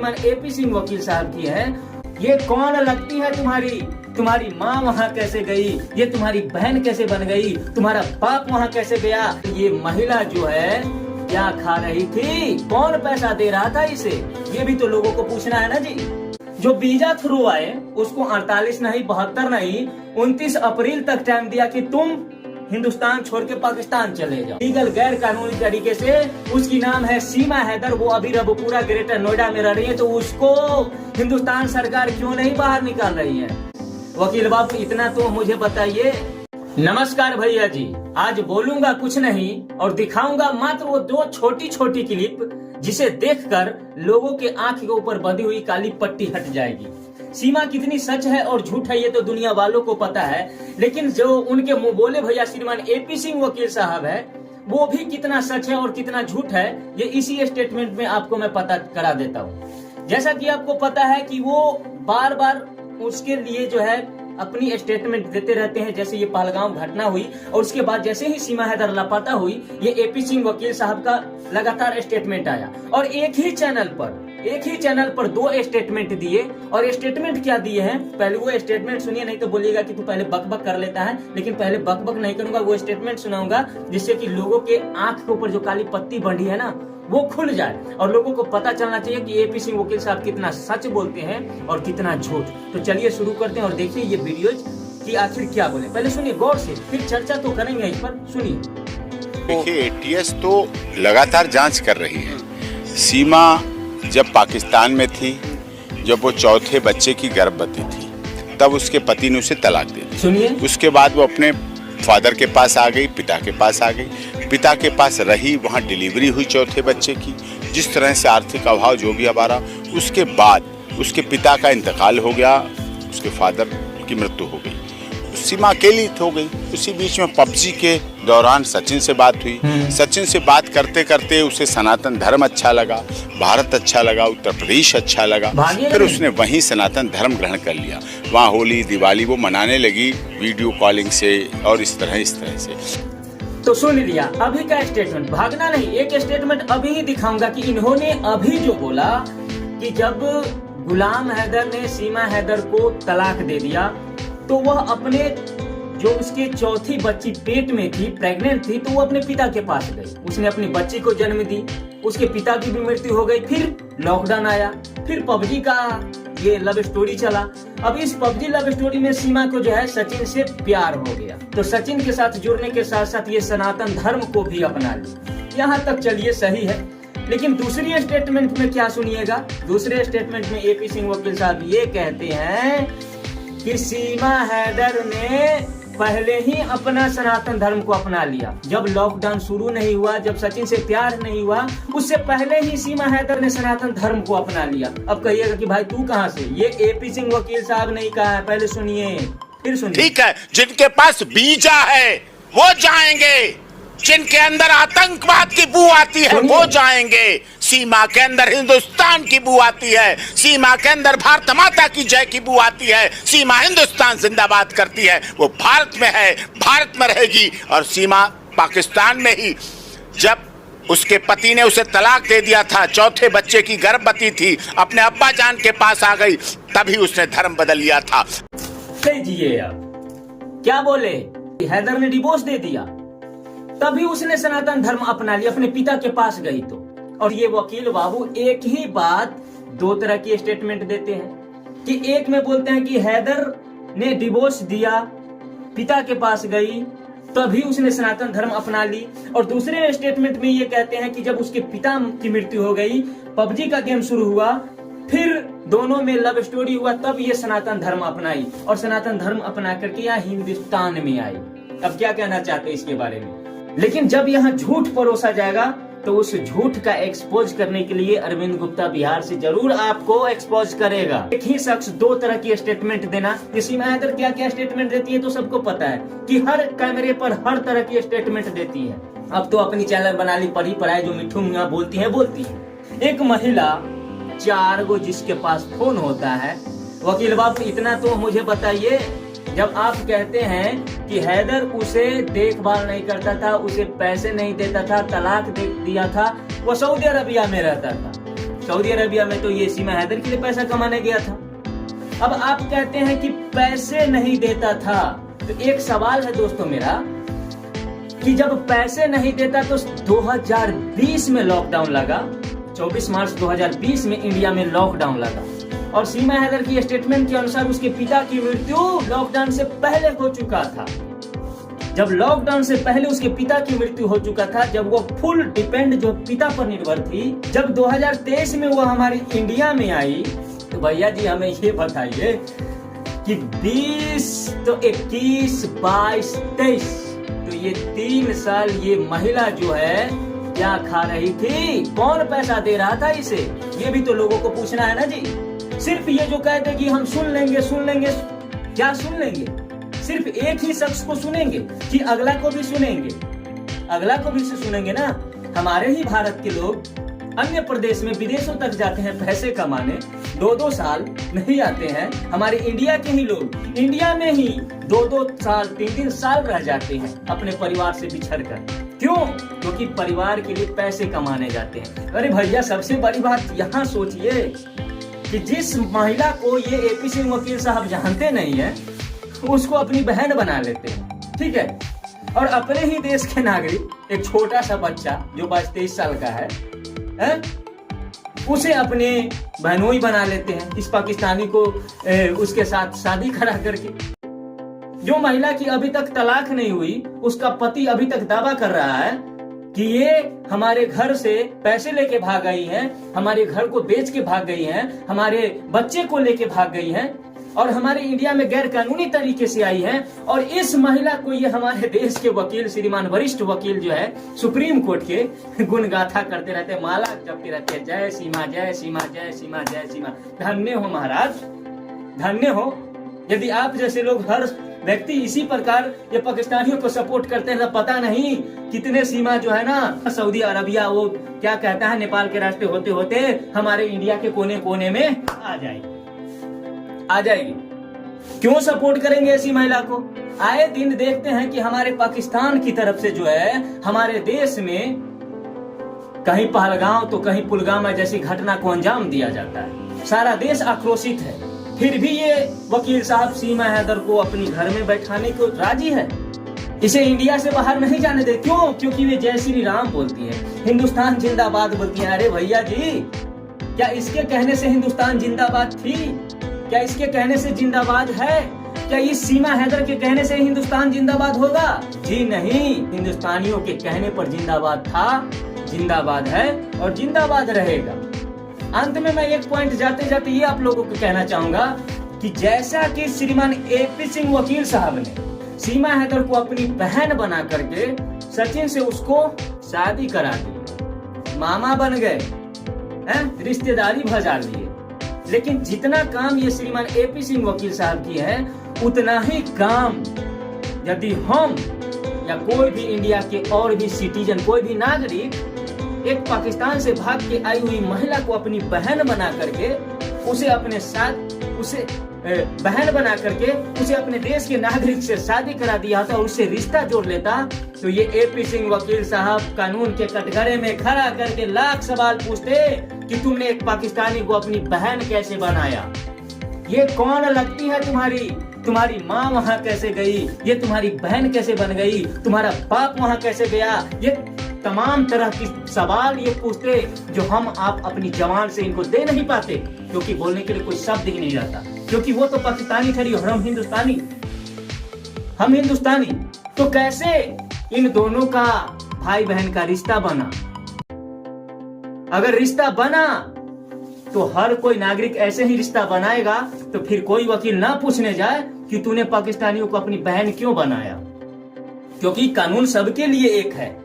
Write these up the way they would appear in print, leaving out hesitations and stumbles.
AP Singh वकील साहब की है। ये कौन लगती है तुम्हारी माँ वहाँ कैसे गई, ये तुम्हारी बहन कैसे बन गई, तुम्हारा बाप वहाँ कैसे गया, ये महिला जो है क्या खा रही थी, कौन पैसा दे रहा था इसे, ये भी तो लोगों को पूछना है ना जी। जो वीजा थ्रू आए उसको 48 नहीं 72 नहीं 29 अप्रैल तक टाइम दिया कि तुम हिंदुस्तान छोड़ के पाकिस्तान चले जाओ लीगल गैर कानूनी तरीके से। उसकी नाम है सीमा हैदर, वो अभी रबुपुरा ग्रेटर नोएडा में रह रही है, तो उसको हिंदुस्तान सरकार क्यों नहीं बाहर निकाल रही है? वकील बाबू इतना तो मुझे बताइए। नमस्कार भैया जी, आज बोलूंगा कुछ नहीं और दिखाऊंगा मात्र वो दो छोटी छोटी क्लिप जिसे देखकर लोगों के आंख के ऊपर बंधी हुई काली पट्टी हट जाएगी। सीमा कितनी सच है और झूठ है ये तो दुनिया वालों को पता है, लेकिन जो उनके मुंह बोले भैया श्रीमान एपी सिंह वकील साहब है वो भी कितना सच है और कितना झूठ है ये इसी स्टेटमेंट में आपको मैं पता करा देता हूँ। जैसा कि आपको पता है कि वो बार बार उसके लिए जो है अपनी स्टेटमेंट देते रहते हैं। जैसे ये पहलगाम घटना हुई और उसके बाद जैसे ही सीमा हैदर लापता हुई, ये एपी सिंह वकील साहब का लगातार स्टेटमेंट आया और एक ही चैनल पर दो स्टेटमेंट दिए। और स्टेटमेंट क्या दिए हैं पहले वो स्टेटमेंट सुनिए, नहीं तो बोलिएगा कि तू पहले बक कर लेता है। लेकिन पहले बक नहीं करूंगा, वो स्टेटमेंट सुनाऊंगा जिससे कि लोगों के आंख के ऊपर जो काली पट्टी बंधी है ना वो खुल जाए और लोगों को पता चलना चाहिए कि एपी सिंह वकील साहब कितना सच बोलते हैं और कितना झूठ। तो चलिए शुरू करते हैं और देखिए ये वीडियोज कि आखिर क्या बोले। पहले सुनिए गौर से, फिर चर्चा तो करेंगे इस पर। सुनिए। देखिए एटीएस तो लगातार जांच कर रही है। सीमा जब पाकिस्तान में थी, जब वो चौथे बच्चे की गर्भवती थी, तब उसके पति ने उसे तलाक दे दी। सुनिए। उसके बाद वो अपने फादर के पास आ गई, पिता के पास आ गई, पिता के पास रही, वहाँ डिलीवरी हुई चौथे बच्चे की। जिस तरह से आर्थिक अभाव जो भी हमारा, उसके बाद उसके पिता का इंतकाल हो गया, उसके फादर की मृत्यु हो गई, सीमा अकेली हो गई। उसी बीच में पबजी के दौरान सचिन से बात हुई। सचिन से बात करते करते उसे सनातन धर्म अच्छा लगा, भारत अच्छा लगा, उत्तर प्रदेश अच्छा लगा, फिर उसने वहीं सनातन धर्म ग्रहण कर लिया। वहाँ होली दिवाली वो मनाने लगी वीडियो कॉलिंग से और इस तरह से। तो सुन लिया अभी का स्टेटमेंट, भागना नहीं, एक स्टेटमेंट अभी ही दिखाऊंगा कि इन्होंने अभी जो बोला कि जब गुलाम हैदर ने सीमा हैदर को तलाक दे दिया तो वह अपने जो उसके चौथी बच्ची पेट में थी, प्रेग्नेंट थी, तो वो अपने पिता के पास गई। उसने अपनी बच्ची को जन्म दी, उसके पिता की भी मृत्यु हो गई, फिर लॉकडाउन आया, फिर पबजी का ये लव स्टोरी चला। अब इस पबजी लव स्टोरी में सीमा को जो है सचिन से प्यार हो गया, तो सचिन के साथ जुड़ने के साथ साथ ये सनातन धर्म को भी अपना लिया। यहाँ तक चलिए सही है, लेकिन दूसरी स्टेटमेंट में क्या सुनिएगा। दूसरे स्टेटमेंट में एपी सिंह वकील साहब ये कहते हैं कि सीमा हैदर ने पहले ही अपना सनातन धर्म को अपना लिया। जब लॉकडाउन शुरू नहीं हुआ, जब सचिन से प्यार नहीं हुआ, उससे पहले ही सीमा हैदर ने सनातन धर्म को अपना लिया। अब कहिएगा कि भाई तू कहां से, ये एपी सिंह वकील साहब नहीं कहा है, पहले सुनिए फिर सुनिए। ठीक है, जिनके पास वीजा है वो जाएंगे, जिनके अंदर आतंकवाद की बू आती है वो जाएंगे। सीमा के अंदर हिंदुस्तान की बू आती है, सीमा के अंदर भारत माता की जय की बू आती है, सीमा हिंदुस्तान जिंदाबाद करती है, वो भारत में है, भारत में रहेगी। और सीमा पाकिस्तान में ही जब उसके पति ने उसे तलाक दे दिया था, चौथे बच्चे की गर्भवती थी, अपने अब्बा जान के पास आ गई, तभी उसने धर्म बदल लिया था। जी अब क्या बोले, हैदर ने डिवोर्स दे दिया, तभी उसने सनातन धर्म अपना लिया, अपने पिता के पास गई तो। और ये वकील बाबू एक ही बात दो तरह की स्टेटमेंट देते हैं कि एक में बोलते हैं कि हैदर ने डिवोर्स दिया, पिता के पास गई, तभी उसने सनातन धर्म अपना ली, और दूसरे स्टेटमेंट में ये कहते हैं कि जब उसके पिता की मृत्यु हो गई, पबजी का गेम शुरू हुआ, फिर दोनों में लव स्टोरी हुआ, तब ये सनातन धर्म अपनाई और सनातन धर्म अपना करके यहाँ हिंदुस्तान में आई। अब क्या कहना चाहते हैं इसके बारे में। लेकिन जब यहाँ झूठ परोसा जाएगा तो उस झूठ का एक्सपोज करने के लिए अरविंद गुप्ता बिहार से जरूर आपको एक्सपोज करेगा। एक ही शख्स दो तरह की स्टेटमेंट देना, ये सीमा हैदर क्या क्या स्टेटमेंट देती है तो सबको पता है कि हर कैमरे पर हर तरह की स्टेटमेंट देती है। अब तो अपनी चैनल बना ली, पढ़ी पढ़ाई जो मिठू मियाँ बोलती है। एक महिला 4 गो जिसके पास फोन होता है। वकील बाबू इतना तो मुझे बताइए, जब आप कहते हैं कि हैदर उसे देखभाल नहीं करता था, उसे पैसे नहीं देता था, तलाक दे दिया था, वो सऊदी अरबिया में रहता था, सऊदी अरेबिया में तो ये सीमा हैदर के लिए पैसा कमाने गया था। अब आप कहते हैं कि पैसे नहीं देता था, तो एक सवाल है दोस्तों मेरा कि जब पैसे नहीं देता तो 2020 में लॉकडाउन लगा, 24 मार्च 2020 में इंडिया में लॉकडाउन लगा, और सीमा हैदर की स्टेटमेंट के अनुसार उसके पिता की मृत्यु लॉकडाउन से पहले हो चुका था। जब लॉकडाउन से पहले उसके पिता की मृत्यु हो चुका था, जब वो फुल डिपेंड जो पिता पर निर्भर थी, जब 2023 में वो हमारी इंडिया में आई, तो भैया जी हमें ये बताइए कि 20 तो 21, 22, 23, तो ये 3 साल ये महिला जो है क्या खा रही थी, कौन पैसा दे रहा था इसे, ये भी तो लोगों को पूछना है ना जी। सिर्फ ये जो कहते कि हम सुन लेंगे, क्या सुन लेंगे? सिर्फ एक ही शख्स को सुनेंगे कि अगला को भी सुनेंगे? अगला को भी सुनेंगे ना। हमारे ही भारत के लोग अन्य प्रदेश में, विदेशों तक जाते हैं पैसे कमाने, 2-2 साल नहीं आते हैं। हमारे इंडिया के ही लोग इंडिया में ही 2-2 साल, 3-3 साल रह जाते हैं अपने परिवार से बिछड़कर। क्यों? क्योंकि परिवार के लिए पैसे कमाने जाते हैं। अरे भैया, सबसे बड़ी बात यहाँ सोचिए कि जिस महिला को ये एपी सिंह वकील साहब जानते नहीं है, उसको अपनी बहन बना लेते हैं, ठीक है? और अपने ही देश के नागरिक, एक छोटा सा बच्चा जो 22-23 साल का है, उसे अपने बहनोई बना लेते हैं, इस पाकिस्तानी को उसके साथ शादी करा करके। जो महिला की अभी तक तलाक नहीं हुई, उसका पति अभी तक दावा कर रहा है कि ये हमारे घर से पैसे लेके भाग गई हैं, हमारे घर को बेच के भाग गई हैं, हमारे बच्चे को लेके भाग गई हैं, और हमारे इंडिया में गैर कानूनी तरीके से आई है। और इस महिला को ये हमारे देश के वकील, श्रीमान वरिष्ठ वकील जो है सुप्रीम कोर्ट के, गुणगाथा करते रहते, माला जपते रहते हैं, जय सीमा, जय सीमा, जय सीमा, जय सीमा। धन्य हो महाराज, धन्य हो। यदि आप जैसे लोग, हर व्यक्ति इसी प्रकार ये पाकिस्तानियों को सपोर्ट करते हैं, तो पता नहीं कितने सीमा जो है ना, सऊदी अरबिया, वो क्या कहता है, नेपाल के रास्ते होते होते हमारे इंडिया के कोने कोने में आ जाएगी। क्यों सपोर्ट करेंगे ऐसी महिला को? आए दिन देखते हैं कि हमारे पाकिस्तान की तरफ से जो है हमारे देश में कहीं पहलगांव तो कहीं पुलवामा जैसी घटना को अंजाम दिया जाता है। सारा देश आक्रोशित है, फिर भी ये वकील साहब सीमा हैदर को अपनी घर में बैठाने को राजी है, इसे इंडिया से बाहर नहीं जाने दे। क्यों? क्योंकि वे जय श्री राम बोलती है, हिंदुस्तान जिंदाबाद बोलती है। अरे भैया जी, क्या इसके कहने से हिंदुस्तान जिंदाबाद थी? क्या इसके कहने से जिंदाबाद है? क्या इस सीमा हैदर के कहने से हिंदुस्तान जिंदाबाद होगा? जी नहीं, हिंदुस्तानियों के कहने पर जिंदाबाद था, जिंदाबाद है और जिंदाबाद रहेगा। अंत में मैं एक पॉइंट जाते जाते ये आप लोगों को कहना चाहूंगा कि जैसा कि श्रीमान एपी सिंह वकील साहब ने सीमा हैदर को अपनी बहन बना करके सचिन से उसको शादी करा दी, मामा बन गए, रिश्तेदारी भजा लिए, लेकिन जितना काम ये श्रीमान एपी सिंह वकील साहब की है, उतना ही काम यदि हम या कोई भी इंडिया के और भी सिटीजन, कोई भी नागरिक एक पाकिस्तान से भाग के आई हुई महिला को अपनी बहन बना करके उसे अपने साथ, उसे बहन बना करके उसे अपने देश के नागरिक से शादी करा दिया था और उससे रिश्ता जोड़ लेता, तो ये एपी सिंह वकील साहब कानून के कटघरे में खड़ा करके लाख सवाल पूछते कि तुमने एक पाकिस्तानी को अपनी बहन कैसे बनाया, ये कौन लगती है तुम्हारी माँ वहाँ कैसे गई, ये तुम्हारी बहन कैसे बन गई, तुम्हारा बाप वहाँ कैसे गया। ये तमाम तरह की सवाल ये पूछते जो हम आप अपनी जबान से इनको दे नहीं पाते, क्योंकि बोलने के लिए कोई शब्द ही नहीं रहता, क्योंकि वो तो पाकिस्तानी खड़ी और हम हिंदुस्तानी। तो कैसे इन दोनों का भाई बहन का रिश्ता बना? अगर रिश्ता बना तो हर कोई नागरिक ऐसे ही रिश्ता बनाएगा, तो फिर कोई वकील ना पूछने जाए कि तूने पाकिस्तानियों को अपनी बहन क्यों बनाया, क्योंकि कानून सबके लिए एक है।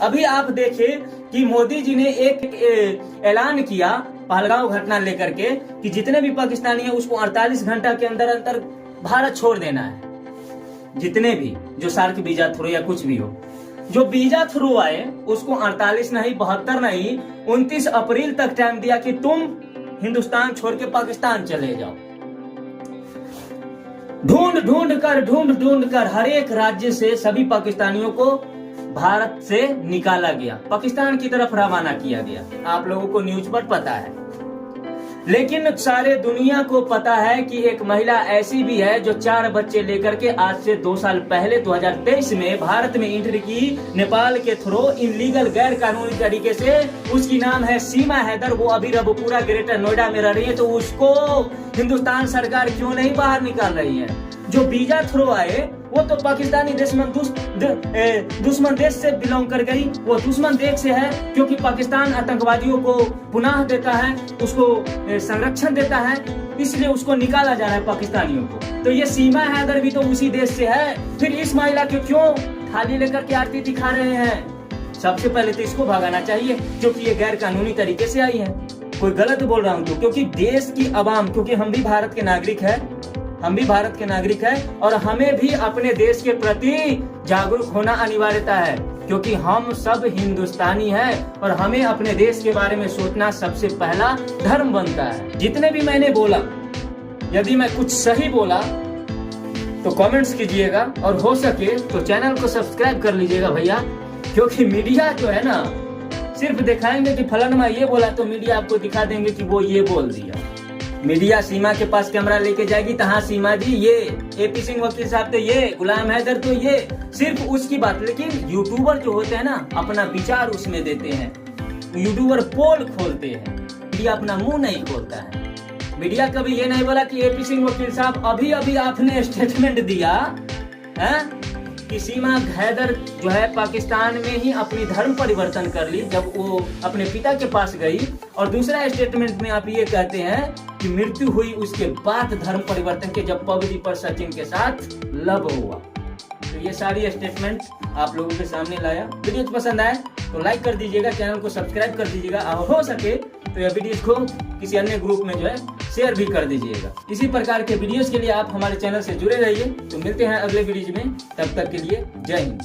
अभी आप देखिए कि मोदी जी ने एक ऐलान किया पहलगांव घटना लेकर के कि जितने भी पाकिस्तानी हैं उसको 48 घंटा के अंदर अंदर भारत छोड़ देना है। जितने भी जो सार्क वीजा थ्रू या कुछ भी हो, जो वीजा थ्रू आए उसको 48 नहीं, 72 नहीं, 29 अप्रैल तक टाइम दिया कि तुम हिंदुस्तान छोड़ के पाकिस्तान चले जाओ। ढूंढ कर हर एक राज्य से सभी पाकिस्तानियों को भारत से निकाला गया, पाकिस्तान की तरफ रवाना किया गया। आप लोगों को न्यूज पर पता है। लेकिन सारे दुनिया को पता है कि एक महिला ऐसी भी है जो 4 बच्चे लेकर के आज से 2 साल पहले 2023 में भारत में एंट्री की, नेपाल के थ्रू इनलीगल गैर कानूनी तरीके से। उसकी नाम है सीमा हैदर। वो अभी रबुपुरा ग्रेटर नोएडा में रह रही है। तो उसको हिंदुस्तान सरकार क्यों नहीं बाहर निकाल रही है? जो वीजा थ्रू आए वो तो पाकिस्तानी दुश्मन देश से बिलोंग कर गई। वो दुश्मन देश से है क्योंकि पाकिस्तान आतंकवादियों को पुनः देता है, उसको संरक्षण देता है, इसलिए उसको निकाला जा रहा है पाकिस्तानियों को। तो ये सीमा हैदर भी तो उसी देश से है। फिर इस महिला को क्यों थाली लेकर के आरती दिखा रहे हैं? सबसे पहले तो इसको भगाना चाहिए क्योंकि ये गैर कानूनी तरीके से आई है। कोई गलत बोल रहा हूँ तो, क्योंकि देश की आवाम, क्योंकि हम भी भारत के नागरिक है, और हमें भी अपने देश के प्रति जागरूक होना अनिवार्यता है क्योंकि हम सब हिंदुस्तानी हैं और हमें अपने देश के बारे में सोचना सबसे पहला धर्म बनता है। जितने भी मैंने बोला, यदि मैं कुछ सही बोला तो कमेंट्स कीजिएगा और हो सके तो चैनल को सब्सक्राइब कर लीजिएगा भैया। क्योंकि मीडिया जो है ना, सिर्फ दिखाएंगे कि फलाना ये बोला तो मीडिया आपको दिखा देंगे कि वो ये बोल दिया। मीडिया सीमा के पास कैमरा लेके जाएगी तो हाँ सीमा जी ये, एपी सिंह वकील साहब तो ये, गुलाम हैदर तो ये, सिर्फ उसकी बात। लेकिन यूट्यूबर जो होते हैं ना, अपना विचार उसमें देते हैं। यूट्यूबर पोल खोलते हैं, मीडिया अपना मुंह नहीं खोलता है। मीडिया कभी ये नहीं बोला कि एपी सिंह वकील साहब अभी आपने स्टेटमेंट दिया है कि सीमा हैदर जो है पाकिस्तान में ही अपनी धर्म परिवर्तन कर ली जब वो अपने पिता के पास गई, और दूसरा स्टेटमेंट में आप ये कहते हैं कि मृत्यु हुई उसके बाद धर्म परिवर्तन के, जब पबजी पर सचिन के साथ लव हुआ। तो ये सारी स्टेटमेंट आप लोगों के सामने लाया। वीडियो पसंद आए तो लाइक कर दीजिएगा, चैनल को सब्सक्राइब कर दीजिएगा, और हो सके तो यह वीडियो को किसी अन्य ग्रुप में जो है शेयर भी कर दीजिएगा। इसी प्रकार के वीडियोस के लिए आप हमारे चैनल से जुड़े रहिए। तो मिलते हैं अगले वीडियो में, तब तक के लिए जय हिंद।